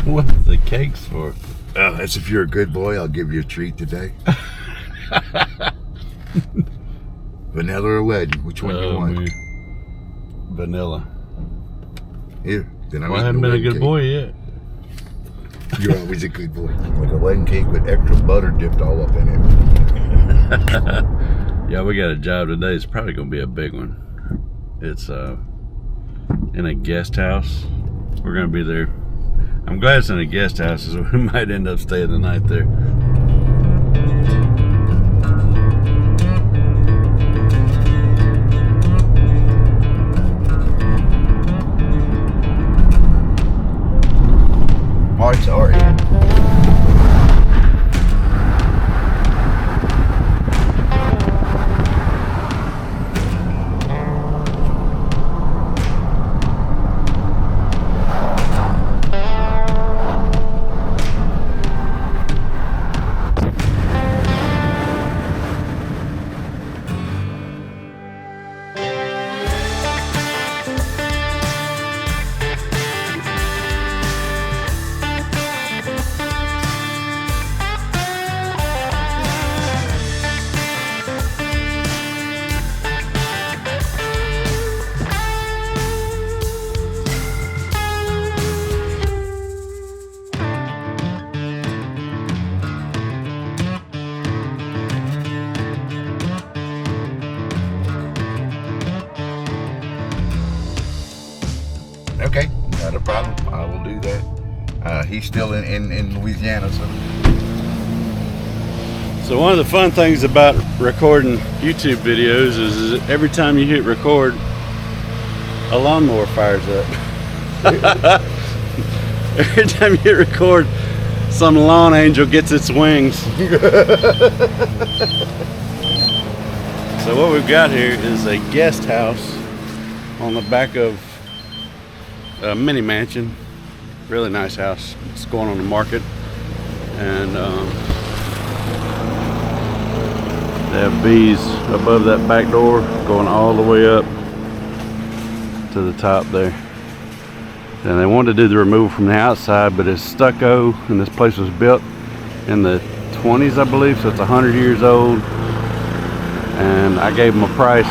What's the cakes for? That's if you're a good boy, I'll give you a treat today. Vanilla or wedding? Which one you want? Man. Vanilla. Here, then I haven't been a good boy yet. You're always a good boy. Like a wedding cake with extra butter dipped all up in it. Yeah, we got a job today. It's probably gonna be a big one. It's in a guest house. We're gonna be there. I'm glad it's in a guest house, so we might end up staying the night there. Mark's already. Okay, not a problem. I will do that. He's still in Louisiana, so. So one of the fun things about recording YouTube videos is every time you hit record, a lawnmower fires up. Every time you hit record, some lawn angel gets its wings. So what we've got here is a guest house on the back of a mini mansion. Really nice house. It's going on the market, and they have bees above that back door going all the way up to the top there. And they wanted to do the removal from the outside, but it's stucco, and this place was built in the 20s, I believe, so it's 100 years old. And I gave them a price.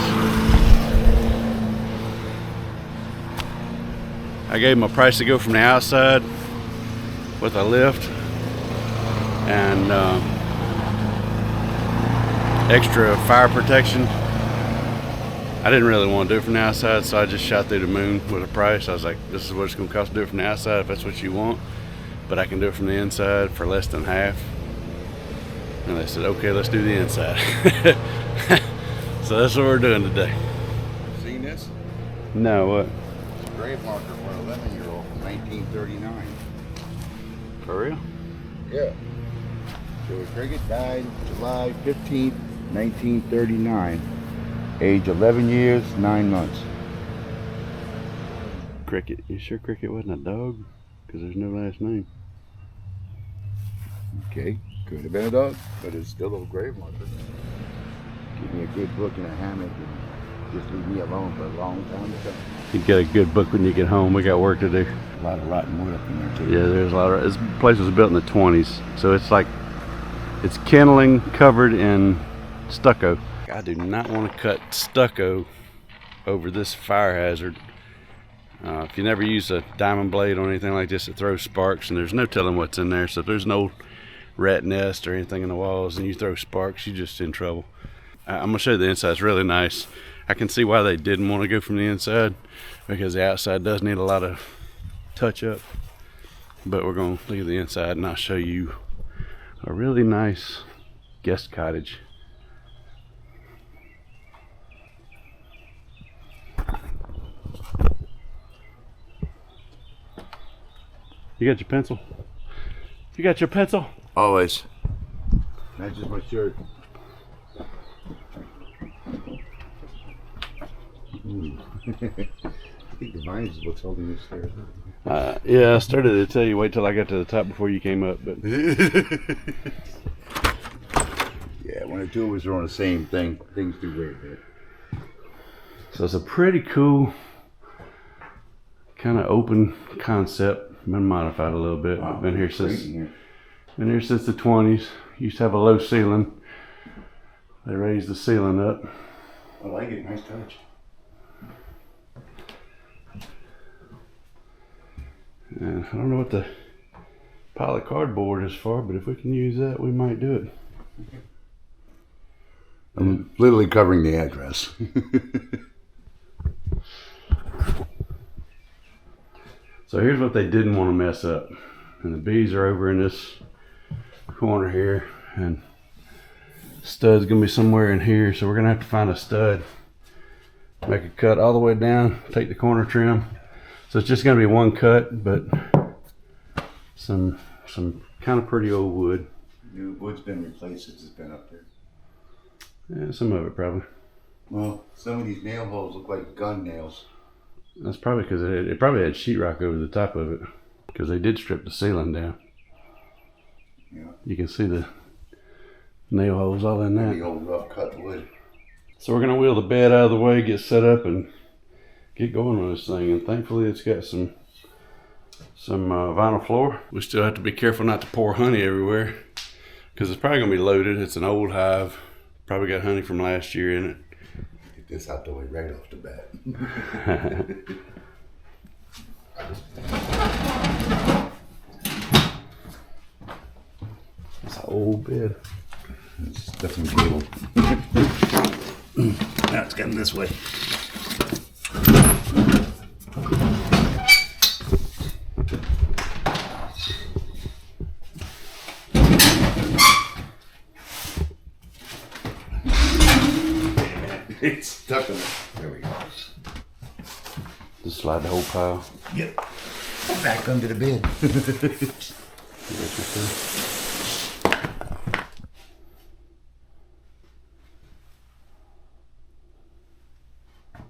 I gave them a price to go from the outside with a lift and extra fire protection. I didn't really want to do it from the outside, so I just shot through the moon with a price. I was like, this is what it's going to cost to do it from the outside if that's what you want, but I can do it from the inside for less than half. And they said, okay, let's do the inside. So that's what we're doing today. Seen this? No, what? It's a grave marker for an 11-year-old from 1939. For real? Yeah. Joey Cricket died July 15th, 1939. Age 11 years, 9 months. Cricket. You sure Cricket wasn't a dog? Because there's no last name. Okay, could have been a dog, but it's still a grave marker. Give me a good book and a hammock and just leave me alone for a long time to come. You get a good book when you get home. We got work to do. A lot of rotten wood up in there too. Yeah, there's a lot of. This place was built in the 20s, so it's like it's kindling covered in stucco. I do not want to cut stucco over this fire hazard. If you never use a diamond blade on anything like this, it throws sparks, and there's no telling what's in there. So if there's no rat nest or anything in the walls and you throw sparks, you're just in trouble. I'm gonna show you the inside. It's really nice. I can see why they didn't want to go from the inside, because the outside does need a lot of touch up. But we're gonna look at the inside and I'll show you a really nice guest cottage. You got your pencil? You got your pencil? Always. Matches my shirt. I think the vines is what's holding this stairs up. Yeah, I started to tell you wait till I got to the top before you came up, but yeah, when the two of us are on the same thing, things do weird. So it's a pretty cool kind of open concept been modified a little bit. Wow, Been here great since in here. been here since the 20s. Used to have a low ceiling. They raised the ceiling up. I like it. Nice touch. And I don't know what the pile of cardboard is for, but if we can use that, we might do it. I'm literally covering the address. So here's what they didn't want to mess up. And the bees are over in this corner here, and stud's gonna be somewhere in here, so we're gonna have to find a stud, make a cut all the way down, take the corner trim. So it's just gonna be one cut, but some kind of pretty old wood. New wood's been replaced since it's been up there. Yeah, some of it probably. Well, some of these nail holes look like gun nails. That's probably because it probably had sheetrock over the top of it, because they did strip the ceiling down. Yeah. You can see the nail holes all in that. The old rough cut wood. So we're gonna wheel the bed out of the way, get set up, and get going on this thing. And thankfully, it's got some vinyl floor. We still have to be careful not to pour honey everywhere, because it's probably gonna be loaded. It's an old hive. Probably got honey from last year in it. Get this out the way right off the bat. It's an old bed. It's definitely cable. Now it's coming this way. It's stuck in it. There we go. Just slide the whole pile. Yep. Back under the bed.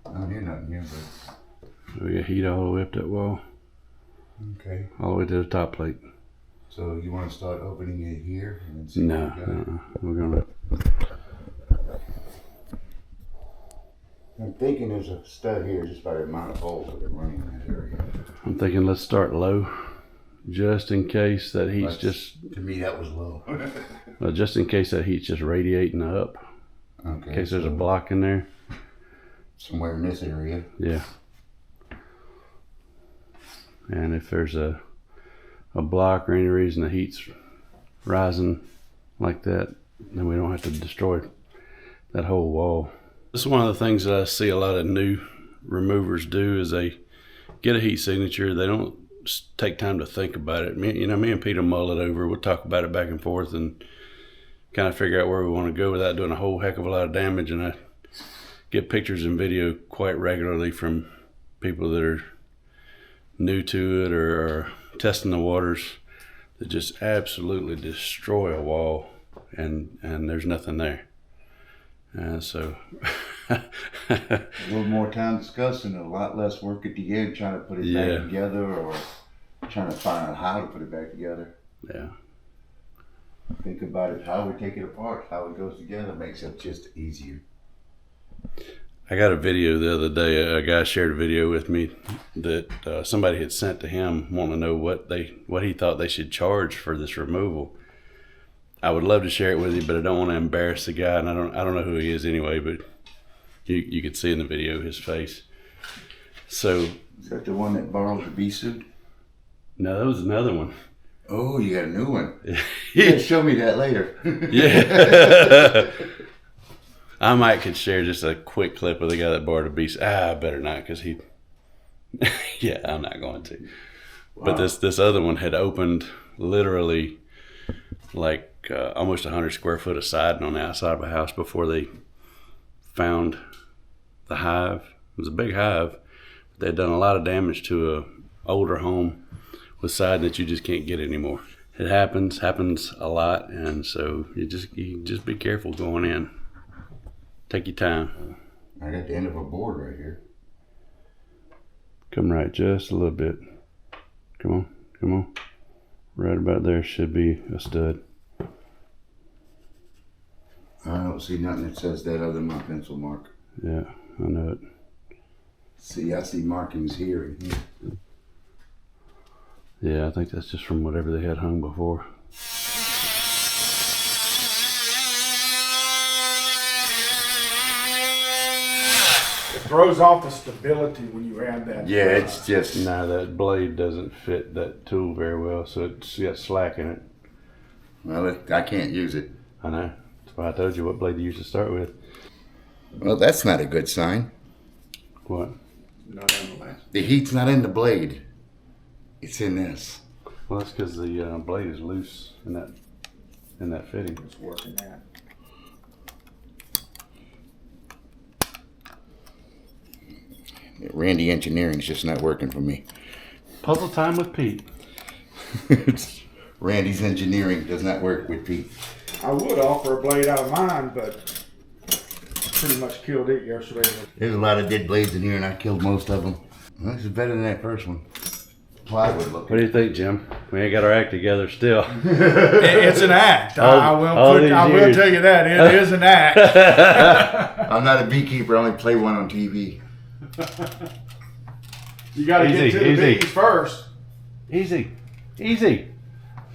I don't hear nothing here, but We got heat all the way up that wall, okay. all the way to the top plate. So you want to start opening it here and then see No, what we got? we're gonna. I'm thinking there's a stud here just by the amount of holes that are running in that area. I'm thinking let's start low, just in case that heat's To me, that was low. just in case that heat's just radiating up. Okay. In case there's a block in there. Somewhere in this area. Yeah. And if there's a block or any reason the heat's rising like that, then we don't have to destroy that whole wall. This is one of the things that I see a lot of new removers do is they get a heat signature. They don't take time to think about it. Me and Pete will mull it over. We'll talk about it back and forth and kind of figure out where we want to go without doing a whole heck of a lot of damage. And I get pictures and video quite regularly from people that are new to it or are testing the waters that just absolutely destroy a wall, and there's nothing there. So a little more time discussing, a lot less work at the end trying to put it back together or trying to find out how to put it back together. Yeah. Think about it, how we take it apart, how it goes together makes it just easier. I got a video the other day. A guy shared a video with me that somebody had sent to him wanting to know what he thought they should charge for this removal. I would love to share it with you, but I don't want to embarrass the guy, and I don't know who he is anyway, but you could see in the video his face. So is that the one that borrowed the bee suit? No, that was another one. Oh, you got a new one. Yeah, show me that later. Yeah. I might could share just a quick clip of the guy that borrowed a beast. I better not, because he. Yeah, I'm not going to. Wow. But this other one had opened literally like almost 100 square foot of siding on the outside of a house before they found the hive. It was a big hive. They'd done a lot of damage to a older home with siding that you just can't get anymore. It happens a lot, and so you just be careful going in. Take your time. I got the end of a board right here. Come right just a little bit. Come on. Right about there should be a stud. I don't see nothing that says that other than my pencil mark. Yeah, I know it. See, I see markings here and here. Yeah, I think that's just from whatever they had hung before. It throws off the stability when you add that. Yeah, it's just. Now that blade doesn't fit that tool very well, so it's got slack in it. Well, I can't use it. I know. That's why I told you what blade to use to start with. Well, that's not a good sign. What? Not in the last. The heat's not in the blade. It's in this. Well, that's because the blade is loose in that fitting. It's working that. Randy Engineering's just not working for me. Puzzle time with Pete. Randy's Engineering does not work with Pete. I would offer a blade out of mine, but pretty much killed it yesterday. There's a lot of dead blades in here, and I killed most of them. Well, this is better than that first one. Plywood looking. What do you think, Jim? We ain't got our act together still. It's an act. I all will these tell you that. It is an act. I'm not a beekeeper. I only play one on TV. You got to get to the bees first. Easy. Easy.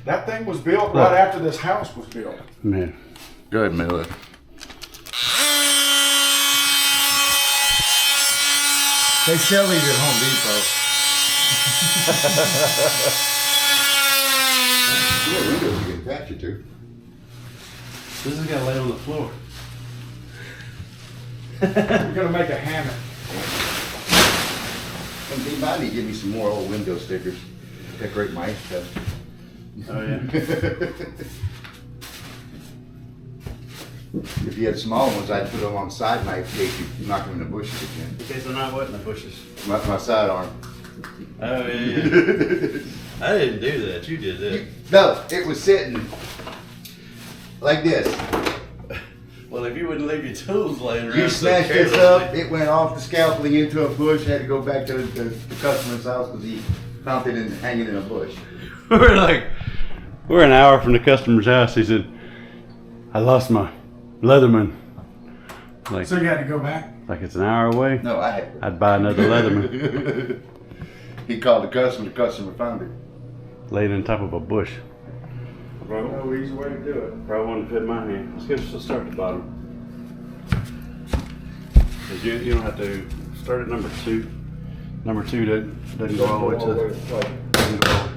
That thing was built right after this house was built. Man. Go ahead, Miller. They sell these at Home Depot. Yeah, windows you can attach it to. This has got to lay on the floor. We're going to make a hammock. Somebody might need to give me some more old window stickers. Decorate my stuff. Oh, yeah. If you had small ones, I'd put them alongside my case. You knock them in the bushes again. Okay, so not what in the bushes? My sidearm. Oh, yeah. I didn't do that. You did that. No, it was sitting like this. Well, if you wouldn't leave your tools laying around. You snatched this up, it went off the scaffolding into a bush, had to go back to the customer's house because he found it hanging in a bush. We're an hour from the customer's house. He said, I lost my Leatherman. Like, So you had to go back? like it's an hour away? No, I had I'd buy another Leatherman. He called the customer found it. Laid on top of a bush. No easy way to do it. Probably wouldn't fit my hand. Let's start at the bottom. Because you don't have to start at number 2. Number 2 doesn't go all the way to the plate. doesn't go all-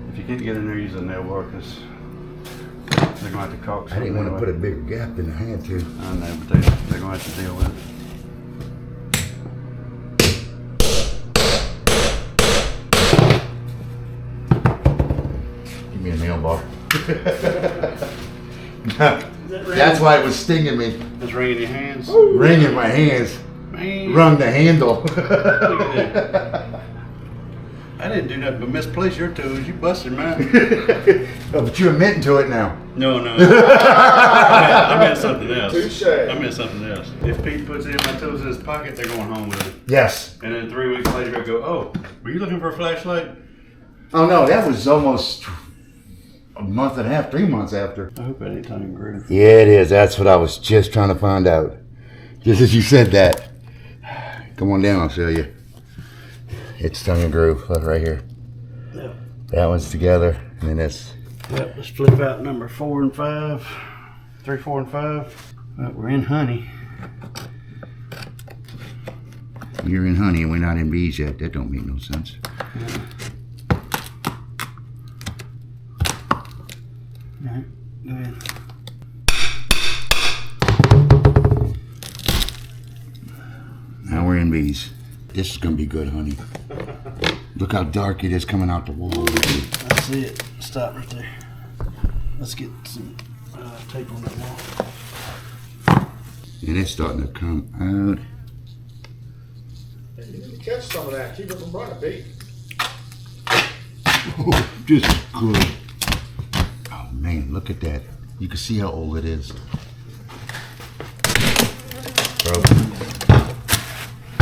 If you can't get in there, use a nail bar because they're going to have to caulk I didn't want to anyway. put a bigger gap than I had to. I know, but they're going to have to deal with it. Give me a nail bar. That's why it was stinging me. Just wringing your hands. Wringing my hands. Man. Wrung the handle. Look at that. I didn't do nothing but misplace your tools. You busted mine. Oh, but you're admitting to it now. No. I meant something else. Touche. I meant something else. If Pete puts any of my tools in his pocket, they're going home with it. Yes. And then 3 weeks later, he'll go, oh, were you looking for a flashlight? Oh no, that was almost a month and a half, 3 months after. I hope that ain't tongue and groove. Yeah, it is. That's what I was just trying to find out. Just as you said that. Come on down, I'll show you. It's tongue and groove. Look right here. Yep. That one's together, and then this. Yep, let's flip out number 4 and 5. 3, 4, and 5. Well, we're in honey. You're in honey, and we're not in bees yet. That don't make no sense. All right, go ahead. Now we're in bees. This is gonna be good, honey. Look how dark it is coming out the wall. I see it. Stop right there. Let's get some tape on that wall. And it's starting to come out. You need to catch some of that. Keep it from running, bee. Oh, this is good. Oh man, look at that. You can see how old it is. Broken.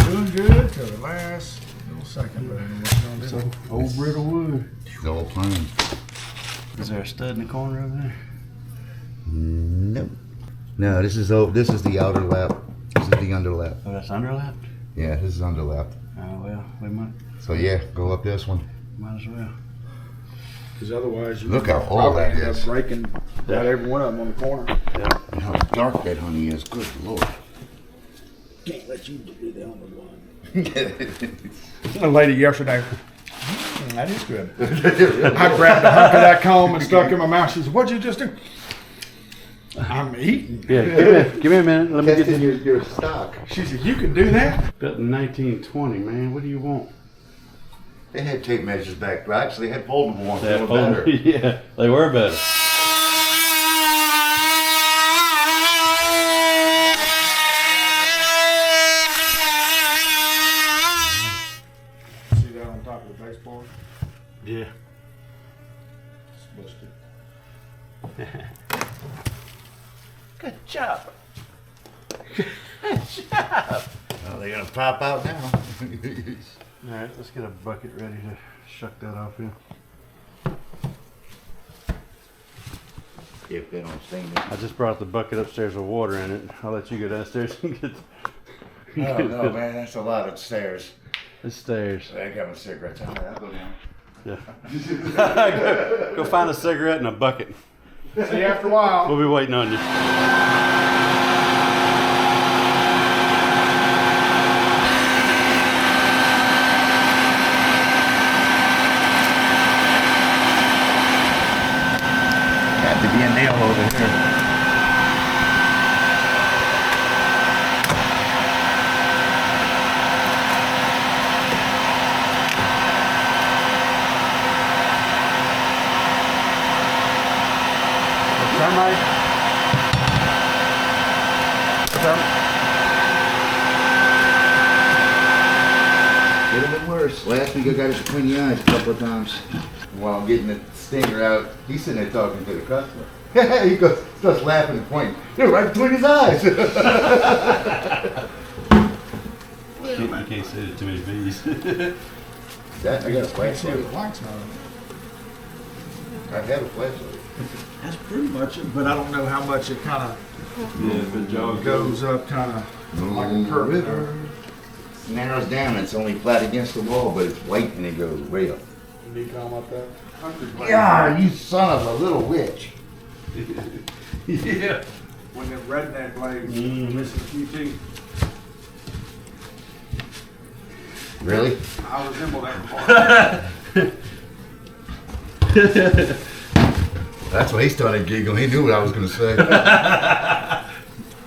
Doing good till the last little second, but I don't know what you're gonna do. Old brittle wood. It's all pine. Is there a stud in the corner over there? Nope. No, this is the outer lap is the underlap. Oh, that's underlap? Yeah, this is underlap. Oh, well, we might So yeah, go up this one. as well. Because otherwise, you Look how old that end up is. breaking about every one of them on the corner. Yeah. And how dark that honey is. Good lord. Can't let you do the only one. A lady yesterday. That is good. I grabbed a hunk of that comb and stuck it in my mouth. She said, "What'd you just do?" I'm eating. Yeah, give me a minute. Let me get Testing this. your stock. She said, "You can do that?" Built in 1920, man. What do you want? They had tape measures back. Well, actually, they had foldable ones. They were better. Yeah, they were better. See that on top of the baseboard? Yeah. It's busted. Good job. Oh, they're gonna pop out now. All right, let's get a bucket ready to shuck that off here. If they don't stain it. I just brought the bucket upstairs with water in it. I'll let you go downstairs and get Oh no, man, that's a lot of stairs. the stairs. I got my cigarettes. I'll go down. Yeah. Go find a cigarette and a bucket. See you after a while. We'll be waiting on you. Got to be a nail over here. Termite. Could have been worse. Last week I got his pointy eyes a couple of times. While I'm getting the stinger out, he's sitting there talking to the customer. He goes, starts laughing and pointing. You're right between his eyes. You can't say it too many bees. That, I got a Can't see what the flashlight. lights on. I have a flashlight. That's pretty much it, but I don't know how much it kind of Yeah, if it jogs goes up kind of like a curve. River. It narrows down. It's only flat against the wall, but it's white and it goes way up. You need to come up there. Yeah, you son of a little witch. Yeah. When the redneck blades Missing QT, Really? I resemble that part. That's why he started giggling. He knew what I was going to say.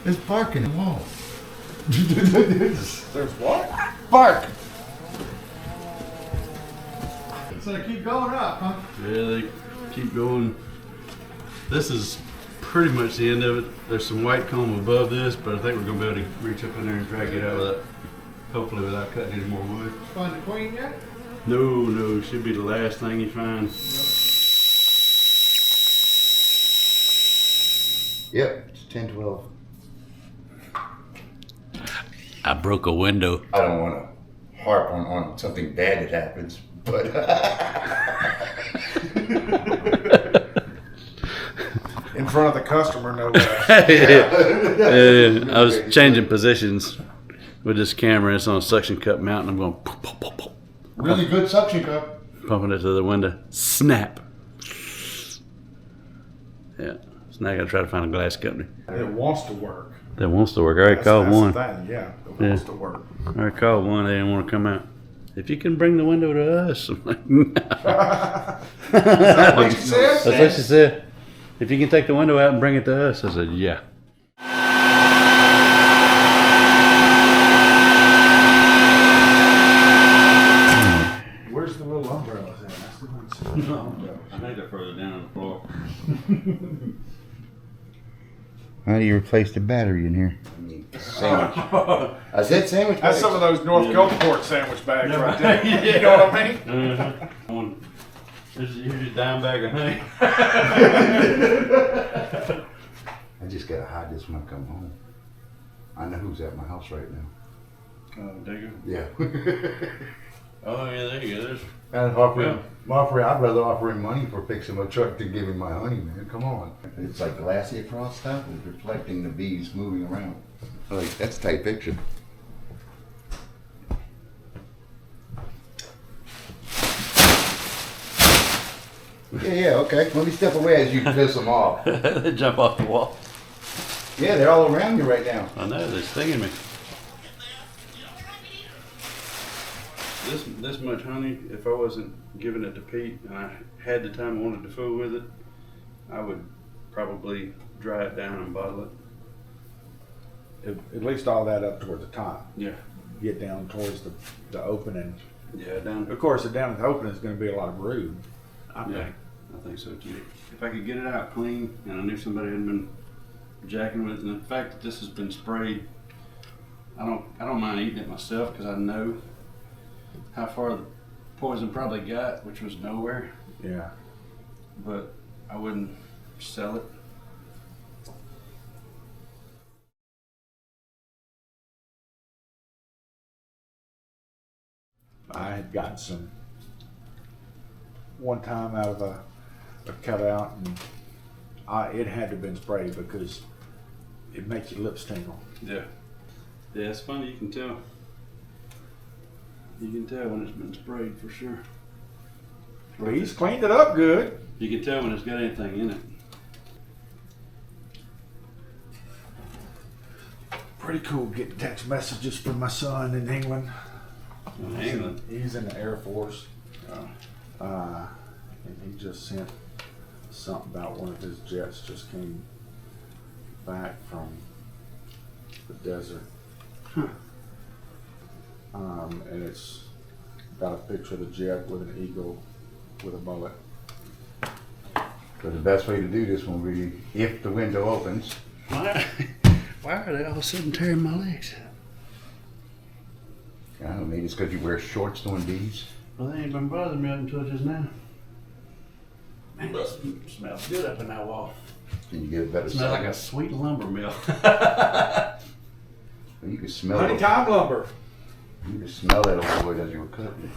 There's bark in the wall. There's what? Bark. So they keep going up, huh? Yeah, they keep going. This is pretty much the end of it. There's some white comb above this, but I think we're going to be able to reach up in there and drag it out without, hopefully without cutting any more wood. Find the queen yet? No, should be the last thing you find. Yep, it's 10-12. I broke a window. I don't want to harp on something bad that happens, but In front of the customer, no less. I was changing positions with this camera. It's on a suction cup mount, and I'm going pop, pop, pop, pop, really good suction cup. pumping it to the window. Snap. Yeah. So now I got to try to find a glass company It wants to work. that wants to work. I already That's called one. the thing, yeah. It Yeah. wants to work. I already called one. They didn't want to come out. If you can bring the window to us, I'm like, no. What you said? That's what she said. If you can take the window out and bring it to us, I said, yeah. Where's the little umbrellas at? That's the one sitting on the umbrella. I think they're further down on the floor. How do you replace the battery in here? Sandwich. I said sandwich. That's bags. some of those North Gulfport sandwich bags right there. You know what I mean? This is usually a dime bag of honey. I just gotta hide this when I come home. I know who's at my house right now. Oh, digger. Yeah. Oh, yeah, there you go. There's I'd rather offer him money for fixing my truck than give him my honey, man. Come on. It's like glassy across top and reflecting the bees moving around. Like, that's a tight picture. Yeah, okay. Let me step away as you piss them off. They jump off the wall. Yeah, they're all around you right now. I know, they're stinging me. This much honey, if I wasn't giving it to Pete and I had the time I wanted to fool with it, I would probably dry it down and bottle it. At least all that up towards the top. Yeah. Get down towards the opening. Yeah, down. Of course, down at the opening is going to be a lot of brood. I Yeah, think. I think so too. If I could get it out clean and I knew somebody had been jacking with it, and the fact that this has been sprayed, I don't mind eating it myself because I know how far the poison probably got, which was nowhere. Yeah. But I wouldn't sell it. I had gotten some one time out of a cutout, and it had to have been sprayed because it makes your lips tingle. Yeah. Yeah, it's funny. You can tell. You can tell when it's been sprayed for sure. But he's cleaned it up good. You can tell when it's got anything in it. Pretty cool getting text messages from my son in England. In England? He's in the Air Force. Oh. And he just sent something about one of his jets just came back from the desert. Huh. And it's got a picture of the jet with an eagle with a bullet. So the best way to do this will be if the window opens. Why are they all of a sudden tearing my legs? I don't know, maybe it's because you wear shorts doing bees. Well, they ain't been bothering me up until just now. Man, it smells good up in that wall. Can you get a better It smells like smell? a sweet lumber mill. You can smell it. Honeycomb lumber. You can smell that old wood as you were cutting.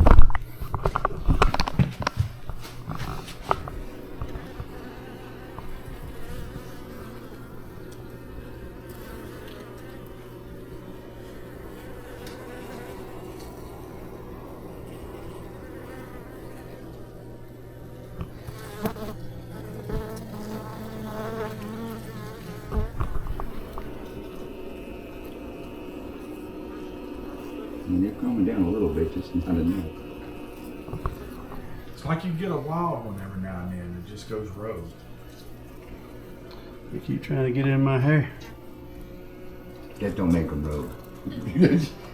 And they're coming down a little bit, just not enough. It's like you get a wild one every now and then. It just goes rogue. You keep trying to get in my hair. That don't make them rogue.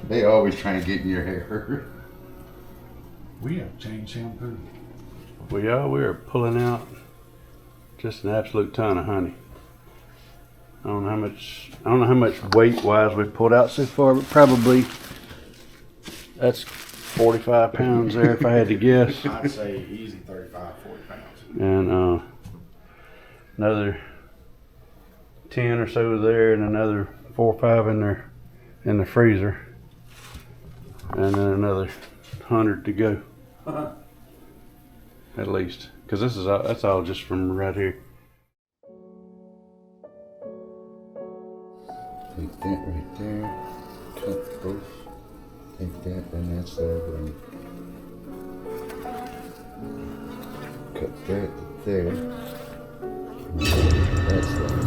They always trying to get in your hair. We have changed shampoo. We are pulling out just an absolute ton of honey. I don't know how much weight wise we've pulled out so far, but probably that's 45 pounds there if I had to guess. I'd say easy 35, 40 pounds. And another 10 or so there, and another 4 or 5 in the freezer, and then another 100 to go. At least, because that's all just from right here. Take that right there. Cut both. Take that, and that's there. Cut that there. That's there.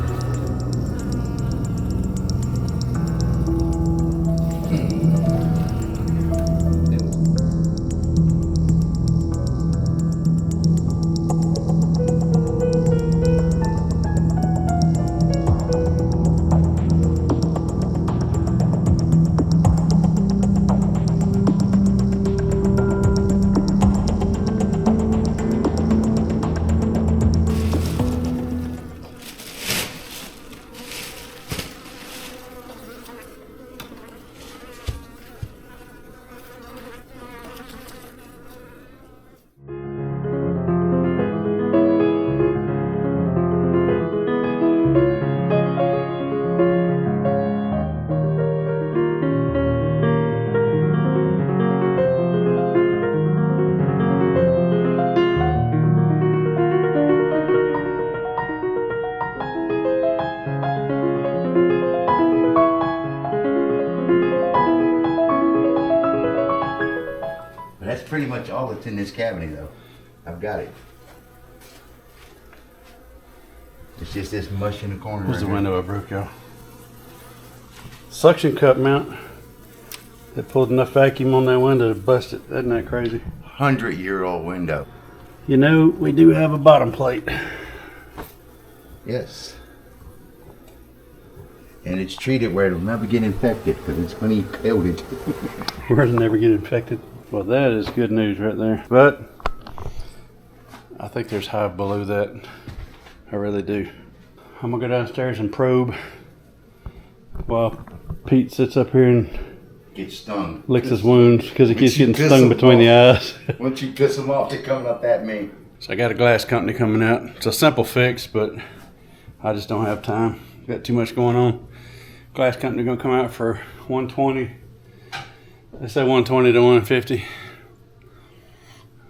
That's pretty much all that's in this cavity, though. I've got it. It's just this mush in the corner. There's right the window I broke out. Suction cup mount. They pulled enough vacuum on that window to bust it. Isn't that crazy? 100-year-old window. You know, we do have a bottom plate. Yes. And it's treated where it'll never get infected because it's honey coated. Where it'll never get infected. Well, that is good news right there. But I think there's hive below that. I really do. I'm gonna go downstairs and probe while Pete sits up here and Get stung. licks his wounds because he keeps getting piss stung him between the eyes. Once you piss them off, they're coming up at me. So I got a glass company coming out. It's a simple fix, but I just don't have time. Got too much going on. Glass company gonna come out for $120. They say $120 to $150.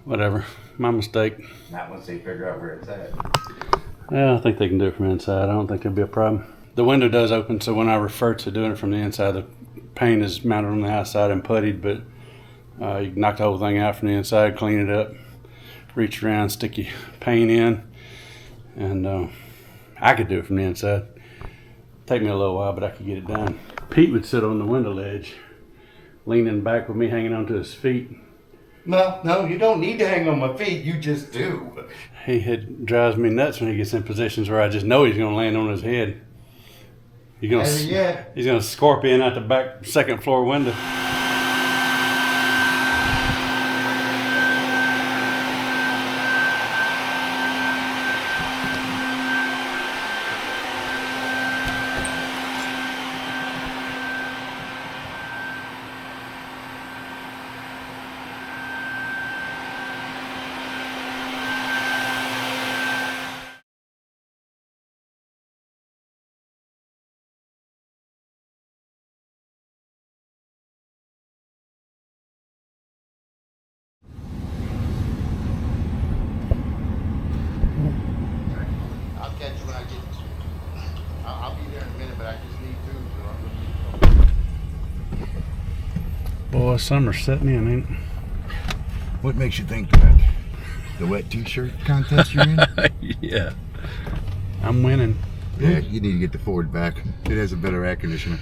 Whatever. My mistake. Not once they figure out where it's at. Yeah, I think they can do it from inside. I don't think there'll be a problem. The window does open, so when I refer to doing it from the inside, the pane is mounted on the outside and puttied, but you can knock the whole thing out from the inside, clean it up, reach around, stick your pane in, and I could do it from the inside. Take me a little while, but I could get it done. Pete would sit on the window ledge, leaning back with me hanging onto his feet. No, you don't need to hang on my feet. You just do. Drives me nuts when he gets in positions where I just know he's going to land on his head. He's going to scorpion out the back second floor window. I'll catch you when I get. I'll be there in a minute, but I just need food. So Boy, summer's setting in, ain't it? what makes you think that? The wet t-shirt contest you're in? Yeah. I'm winning. Yeah, you need to get the Ford back. It has a better air conditioner.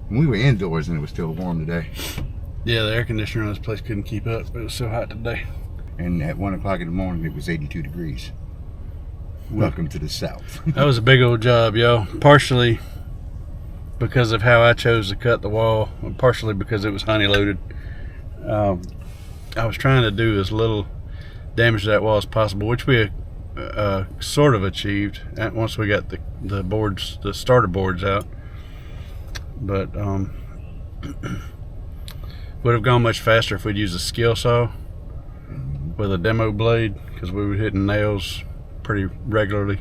And we were indoors and it was still warm today. Yeah, the air conditioner in this place couldn't keep up. It was so hot today. And at 1 o'clock in the morning, it was 82 degrees. Welcome to the South. That was a big old job, y'all. Partially because of how I chose to cut the wall, and partially because it was honey loaded. I was trying to do as little damage to that wall as possible, which we sort of achieved once we got the boards, the starter boards out. But would have gone much faster if we'd used a skill saw with a demo blade, because we were hitting nails pretty regularly.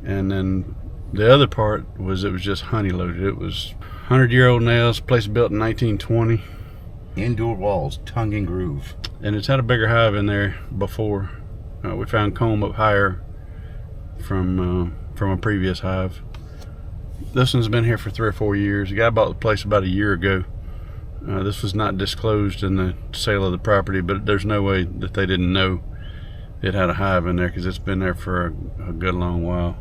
And then the other part was it was just honey loaded. It was 100-year-old nails, place built in 1920. Indoor walls, tongue and groove. And it's had a bigger hive in there before. We found comb up higher from a previous hive. This one's been here for 3 or 4 years. The guy bought the place about a year ago. This was not disclosed in the sale of the property, but there's no way that they didn't know it had a hive in there, because it's been there for a good long while.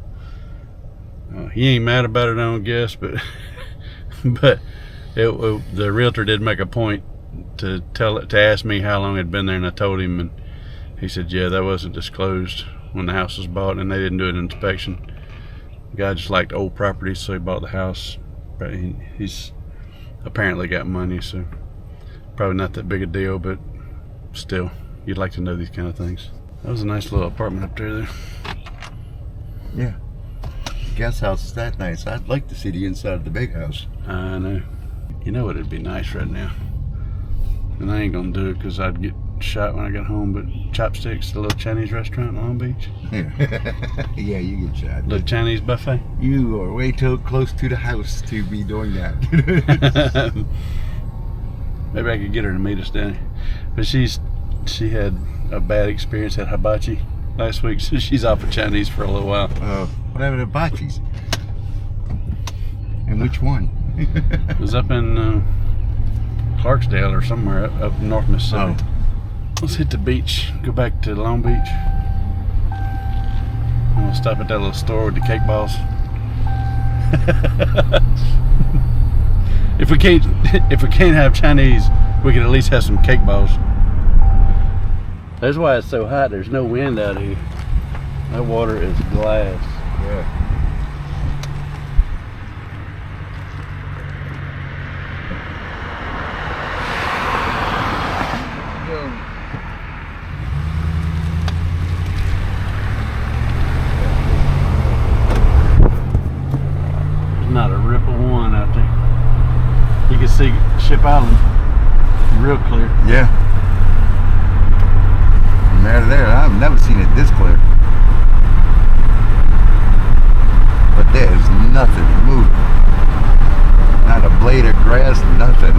He ain't mad about it, I don't guess, but but the realtor did make a point to ask me how long it had been there, and I told him, and he said, yeah, that wasn't disclosed when the house was bought, and they didn't do an inspection. The guy just liked old properties, so he bought the house. But he's apparently got money, so probably not that big a deal, but still, you'd like to know these kind of things. That was a nice little apartment up there. Yeah. Guest house is that nice. I'd like to see the inside of the big house. I know. You know what? It'd be nice right now. And I ain't gonna do it because I'd get shot when I got home. But Chopsticks, the little Chinese restaurant in Long Beach. Yeah, you get shot. Little Chinese buffet. You are way too close to the house to be doing that. Maybe I could get her to meet us down here. But she had a bad experience at hibachi last week, so she's off of Chinese for a little while. What happened to hibachis? And which one? It was up in Clarksdale or somewhere up north Mississippi. Let's hit the beach. Go back to Long Beach. I'm gonna stop at that little store with the cake balls. if we can't have Chinese, we can at least have some cake balls. That's why it's so hot. There's no wind out here. That water is glass. Yeah. Not a ripple one out there. You can see Ship Island real clear. Yeah. From there to there, I've never seen it this clear. But there's nothing moving. Not a blade of grass, nothing.